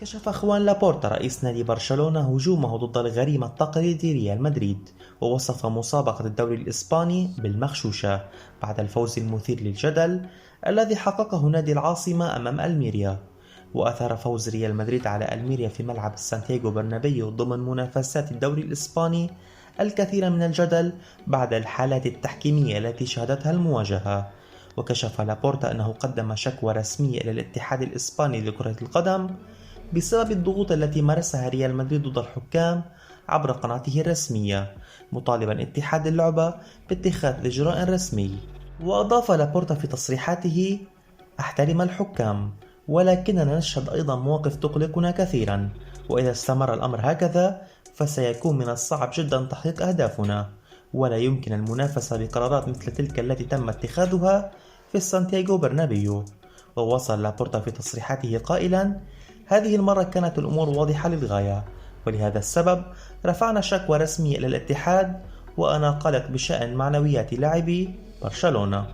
كشف خوان لابورتا رئيس نادي برشلونة هجومه ضد الغريم التقليدي ريال مدريد، ووصف مسابقة الدوري الإسباني بالمغشوشة بعد الفوز المثير للجدل الذي حققه نادي العاصمة أمام ألميريا. وأثار فوز ريال مدريد على ألميريا في ملعب سانتياغو برنابيو ضمن منافسات الدوري الإسباني الكثير من الجدل بعد الحالات التحكيمية التي شهدتها المواجهة. وكشف لابورتا أنه قدم شكوى رسمية إلى الاتحاد الإسباني لكرة القدم بسبب الضغوط التي مارسها ريال مدريد ضد الحكام عبر قناته الرسمية، مطالبا اتحاد اللعبة باتخاذ إجراء رسمي. وأضاف لابورتا في تصريحاته: أحترم الحكام، ولكننا نشهد أيضا مواقف تقلقنا كثيرا، وإذا استمر الأمر هكذا فسيكون من الصعب جدا تحقيق أهدافنا، ولا يمكن المنافسة بقرارات مثل تلك التي تم اتخاذها في سانتياغو برنابيو. ووصل لابورتا في تصريحاته قائلا: هذه المرة كانت الأمور واضحة للغاية، ولهذا السبب رفعنا شكوى رسمية إلى الاتحاد، وأنا قلق بشأن معنويات لاعبي برشلونة.